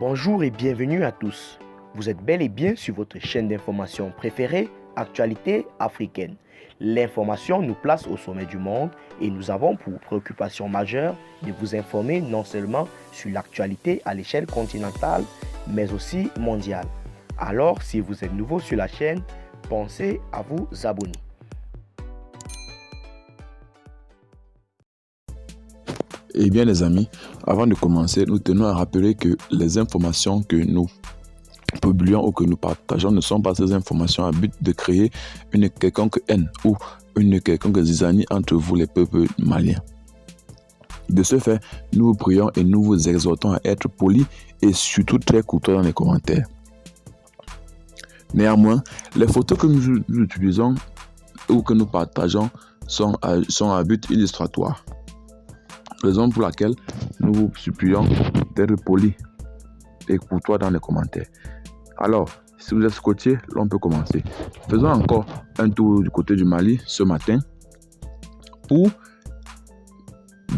Bonjour et bienvenue à tous. Vous êtes bel et bien sur votre chaîne d'information préférée, Actualité africaine. L'information nous place au sommet du monde et nous avons pour préoccupation majeure de vous informer non seulement sur l'actualité à l'échelle continentale, mais aussi mondiale. Alors, si vous êtes nouveau sur la chaîne, pensez à vous abonner. Eh bien les amis, avant de commencer, nous tenons à rappeler que les informations que nous publions ou que nous partageons ne sont pas ces informations à but de créer une quelconque haine ou une quelconque zizanie entre vous les peuples maliens. De ce fait, nous vous prions et nous vous exhortons à être polis et surtout très courtois dans les commentaires. Néanmoins, les photos que nous utilisons ou que nous partageons sont à but illustratoire. Raison pour laquelle nous vous supplions d'être polis et courtois dans les commentaires. Alors, si vous êtes scotché, on peut commencer. Faisons encore un tour du côté du Mali ce matin pour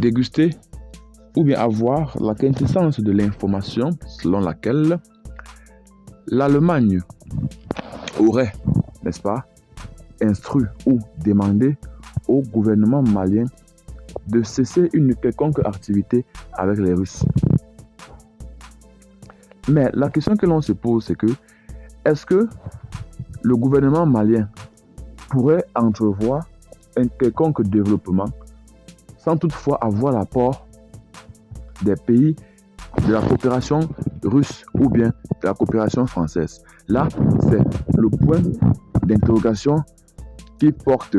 déguster ou bien avoir la quintessence de l'information selon laquelle l'Allemagne aurait, n'est-ce pas, instruit ou demandé au gouvernement malien de cesser une quelconque activité avec les Russes. Mais la question que l'on se pose, c'est que est-ce que le gouvernement malien pourrait entrevoir un quelconque développement sans toutefois avoir l'apport des pays de la coopération russe ou bien de la coopération française? Là, c'est le point d'interrogation qui porte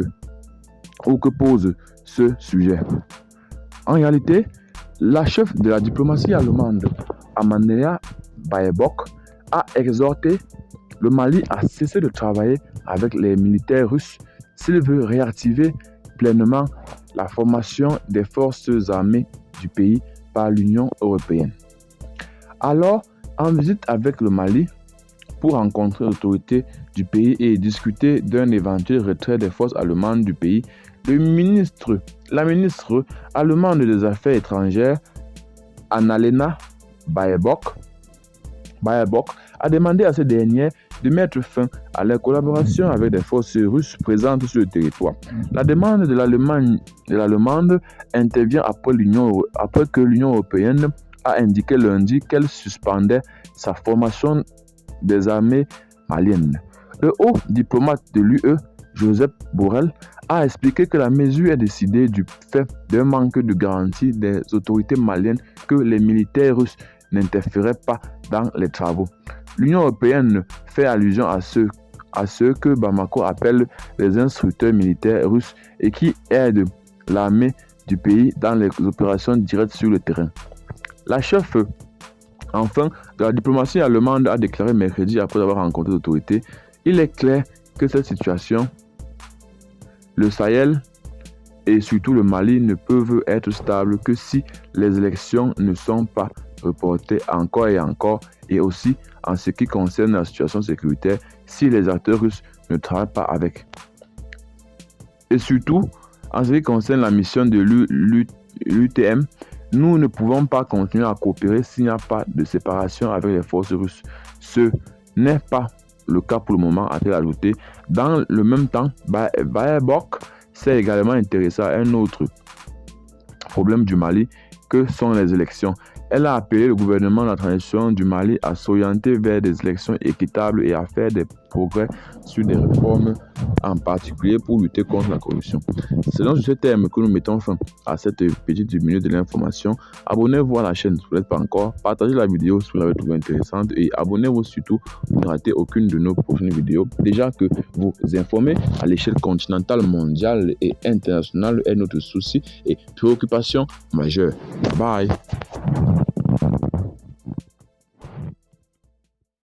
ou que pose ce sujet. En réalité, la chef de la diplomatie allemande, Annalena Baerbock, a exhorté le Mali à cesser de travailler avec les militaires russes s'il veut réactiver pleinement la formation des forces armées du pays par l'Union européenne. Alors, en visite avec le Mali, pour rencontrer l'autorité du pays et discuter d'un éventuel retrait des forces allemandes du pays, la ministre allemande des Affaires étrangères, Annalena Baerbock, a demandé à ces dernières de mettre fin à la collaboration avec des forces russes présentes sur le territoire. La demande de l'Allemande intervient après que l'Union européenne a indiqué lundi qu'elle suspendait sa formation des armées maliennes. Le haut diplomate de l'UE, Josep Borrell, a expliqué que la mesure est décidée du fait d'un manque de garantie des autorités maliennes que les militaires russes n'interféraient pas dans les travaux. L'Union européenne fait allusion à ceux que Bamako appelle les instructeurs militaires russes et qui aident l'armée du pays dans les opérations directes sur le terrain. La chef, enfin, de la diplomatie allemande a déclaré mercredi après avoir rencontré les autorités: il est clair que cette situation, le Sahel et surtout le Mali ne peuvent être stables que si les élections ne sont pas reportées encore et encore, et aussi en ce qui concerne la situation sécuritaire, si les acteurs russes ne travaillent pas avec. Et surtout, en ce qui concerne la mission de l'UTM, nous ne pouvons pas continuer à coopérer s'il n'y a pas de séparation avec les forces russes. Ce n'est pas le cas pour le moment, a-t-elle ajouté. Dans le même temps, Baerbock s'est également intéressé à un autre problème du Mali, que sont les élections. Elle a appelé le gouvernement de la transition du Mali à s'orienter vers des élections équitables et à faire des progrès sur des réformes, en particulier pour lutter contre la corruption. C'est dans ce terme que nous mettons fin à cette petite minute de l'information. Abonnez-vous à la chaîne si vous n'êtes pas encore, partagez la vidéo si vous l'avez trouvée intéressante et abonnez-vous surtout pour ne rater aucune de nos prochaines vidéos. Déjà que vous informer à l'échelle continentale, mondiale et internationale est notre souci et préoccupation majeure. Bye bye.